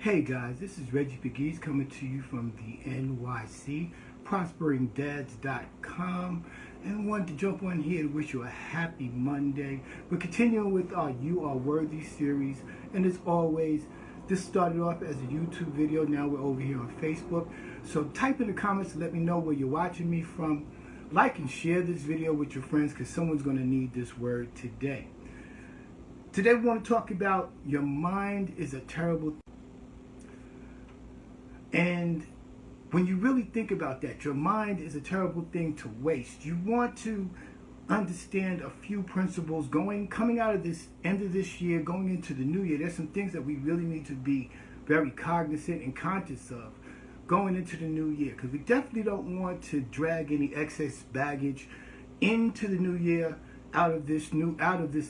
Hey guys, this is Reggie Pegues coming to you from the NYC, prosperingdads.com, and wanted to jump on here to wish you a happy Monday. We're continuing with our You Are Worthy series, and as always, this started off as a YouTube video. Now we're over here on Facebook. So type in the comments to let me know where you're watching me from. Like and share this video with your friends because someone's going to need this word today. Today we want to talk about your mind is a terrible thing. And when you really think about that, your mind is a terrible thing to waste. You want to understand a few principles coming out of this end of this year, going into the new year. There's some things that we really need to be very cognizant and conscious of going into the new year, because we definitely don't want to drag any excess baggage into the new year out of this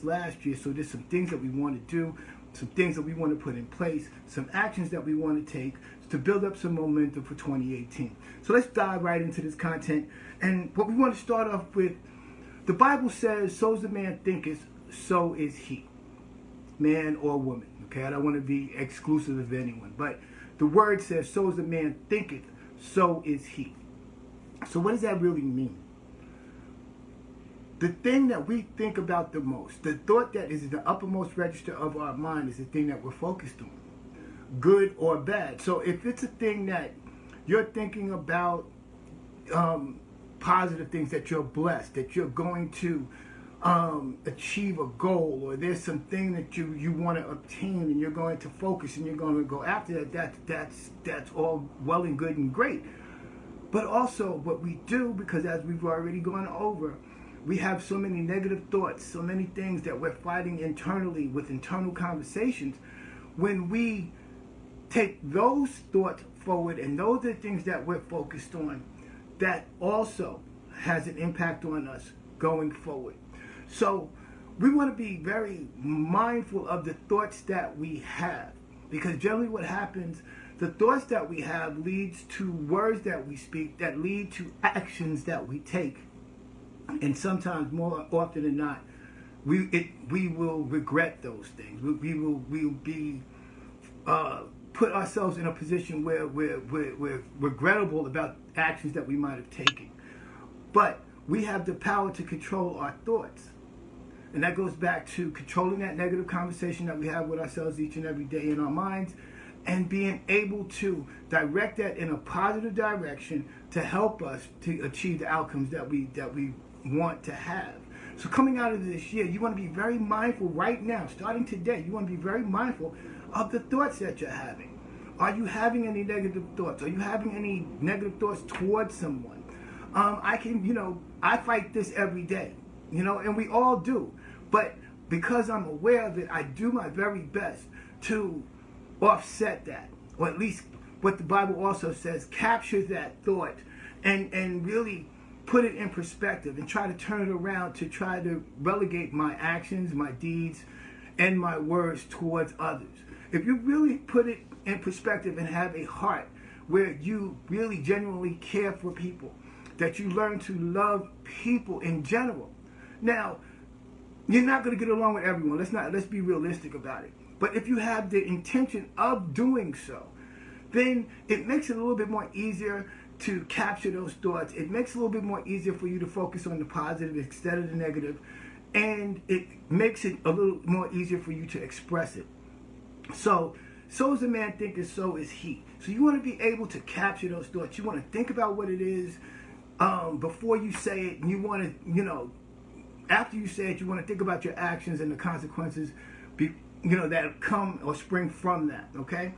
last year. So there's some things that we want to do, some things that we want to put in place, some actions that we want to take to build up some momentum for 2018. So let's dive right into this content. And what we want to start off with, the Bible says, so as a man thinketh, so is he. Man or woman. Okay, I don't want to be exclusive of anyone. But the word says, so as a man thinketh, so is he. So what does that really mean? The thing that we think about the most, the thought that is in the uppermost register of our mind, is the thing that we're focused on, good or bad. So if it's a thing that you're thinking about, positive things, that you're blessed, that you're going to achieve a goal, or there's something that you want to obtain and you're going to focus and you're going to go after that's all well and good and great. But also what we do, because as we've already gone over, we have so many negative thoughts, so many things that we're fighting internally with internal conversations. When we take those thoughts forward, and those are the things that we're focused on, that also has an impact on us going forward. So we want to be very mindful of the thoughts that we have, because generally what happens, the thoughts that we have leads to words that we speak that lead to actions that we take. And sometimes, more often than not, we will regret those things. We will be put ourselves in a position where we're regrettable about actions that we might have taken. But we have the power to control our thoughts. And that goes back to controlling that negative conversation that we have with ourselves each and every day in our minds, and being able to direct that in a positive direction to help us to achieve the outcomes that we want to have. So coming out of this year, you want to be very mindful right now, starting today. You want to be very mindful of the thoughts that you're having. Are you having any negative thoughts? Are you having any negative thoughts towards someone? I fight this every day, and we all do. But because I'm aware of it, I do my very best to offset that, or at least what the Bible also says, capture that thought and really put it in perspective and try to turn it around to try to relegate my actions, my deeds, and my words towards others. If you really put it in perspective and have a heart where you really genuinely care for people, that you learn to love people in general. Now, you're not going to get along with everyone. Let's be realistic about it. But if you have the intention of doing so, then it makes it a little bit more easier to capture those thoughts. It makes it a little bit more easier for you to focus on the positive instead of the negative, and it makes it a little more easier for you to express it. So as a man thinketh, so is he. So you want to be able to capture those thoughts. You want to think about what it is before you say it, and you want to, after you say it, you want to think about your actions and the consequences that come or spring from that, okay?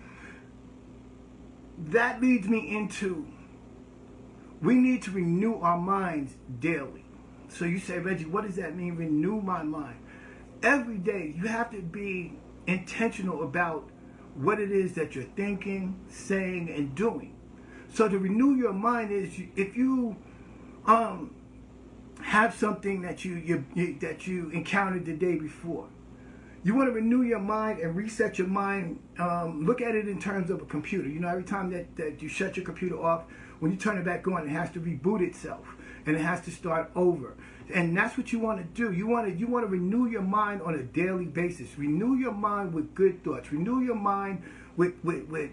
That leads me into, we need to renew our minds daily. So you say, Reggie, what does that mean, renew my mind? Every day you have to be intentional about what it is that you're thinking, saying, and doing. So to renew your mind is, if you have something that you encountered the day before, you want to renew your mind and reset your mind. Look at it in terms of a computer. Every time that you shut your computer off, when you turn it back on, it has to reboot itself and it has to start over. And that's what you want to do. You want to renew your mind on a daily basis. Renew your mind with good thoughts. Renew your mind with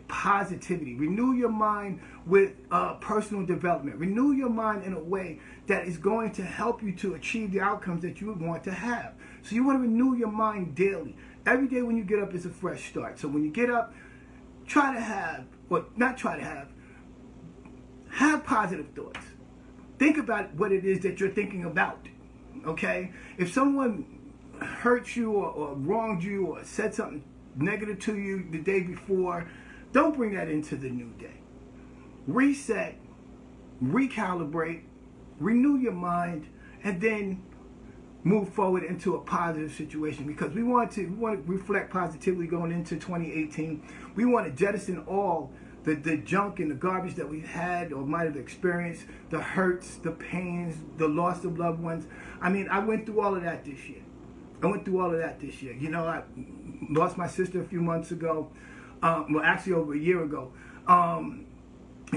positivity. Renew your mind with personal development. Renew your mind in a way that is going to help you to achieve the outcomes that you would want to have. So you want to renew your mind daily. Every day when you get up is a fresh start. So when you get up, have positive thoughts. Think about what it is that you're thinking about, okay? If someone hurt you or wronged you or said something negative to you the day before, don't bring that into the new day. Reset, recalibrate, renew your mind, and then move forward into a positive situation, because we want to reflect positively going into 2018. We want to jettison all the junk and the garbage that we've had or might have experienced, the hurts, the pains, the loss of loved ones. I mean, I went through all of that this year. You know, I lost my sister a few months ago. Well, actually over a year ago. You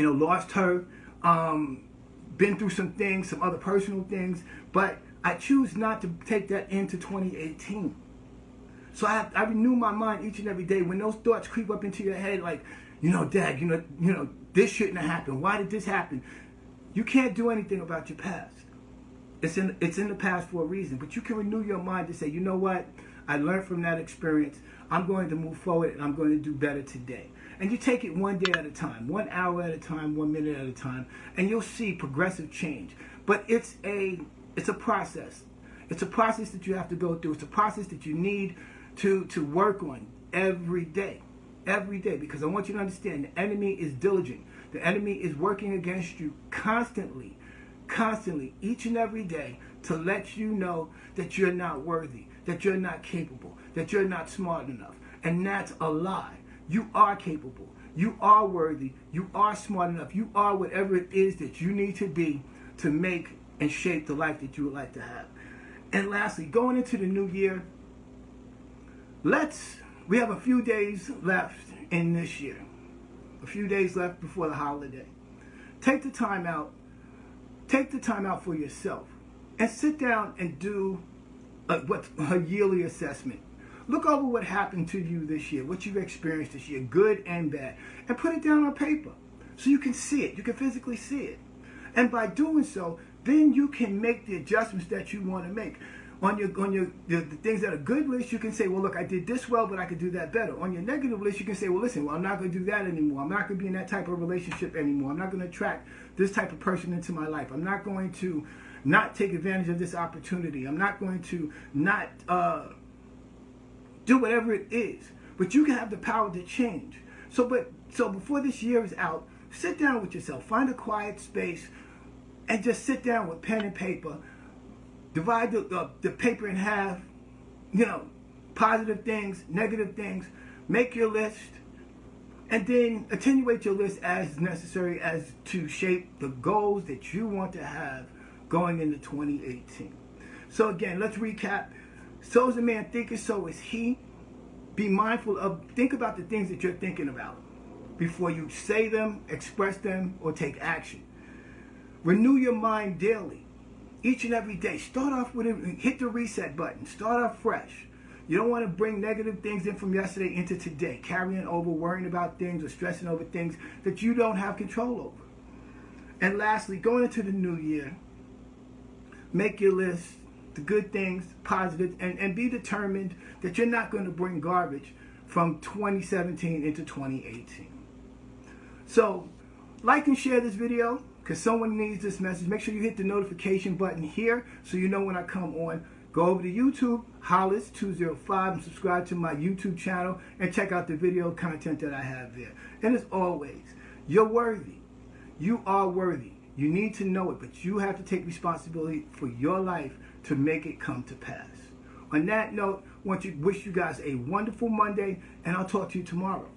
know, lost her. Been through some things, some other personal things, but I choose not to take that into 2018. So I renew my mind each and every day. When those thoughts creep up into your head, like, you know, Dad, you know, this shouldn't have happened. Why did this happen? You can't do anything about your past. It's in the past for a reason. But you can renew your mind to say, you know what? I learned from that experience. I'm going to move forward and I'm going to do better today. And you take it one day at a time, 1 hour at a time, 1 minute at a time, and you'll see progressive change. But it's a process. It's a process that you have to go through. It's a process that you need to work on every day. Every day, because I want you to understand the enemy is diligent. The enemy is working against you constantly, each and every day, to let you know that you're not worthy, that you're not capable, that you're not smart enough. And that's a lie. You are capable. You are worthy. You are smart enough. You are whatever it is that you need to be to make and shape the life that you would like to have. And lastly, going into the new year, we have a few days left in this year. A few days left before the holiday. Take the time out. Take the time out for yourself. And sit down and do a yearly assessment. Look over what happened to you this year, what you've experienced this year, good and bad. And put it down on paper so you can see it. You can physically see it. And by doing so, then you can make the adjustments that you want to make. On the things that are good list, you can say, well, look, I did this well, but I could do that better. On your negative list, you can say, well, listen, I'm not going to do that anymore. I'm not going to be in that type of relationship anymore. I'm not going to attract this type of person into my life. I'm not going to not take advantage of this opportunity. I'm not going to not do whatever it is. But you can have the power to change. So before this year is out, sit down with yourself. Find a quiet space and just sit down with pen and paper. Divide the paper in half, you know, positive things, negative things. Make your list, and then attenuate your list as necessary as to shape the goals that you want to have going into 2018. So again, let's recap. So is a man thinketh, so is he. Be mindful think about the things that you're thinking about before you say them, express them, or take action. Renew your mind daily. Each and every day, start off with hit the reset button. Start off fresh. You don't want to bring negative things in from yesterday into today, carrying over, worrying about things or stressing over things that you don't have control over. And lastly, going into the new year, make your list, the good things, positive, and be determined that you're not going to bring garbage from 2017 into 2018. So, like and share this video, because someone needs this message. Make sure you hit the notification button here so you know when I come on. Go over to YouTube, Hollis205, and subscribe to my YouTube channel and check out the video content that I have there. And as always, you're worthy. You are worthy. You need to know it, but you have to take responsibility for your life to make it come to pass. On that note, I want to wish you guys a wonderful Monday, and I'll talk to you tomorrow.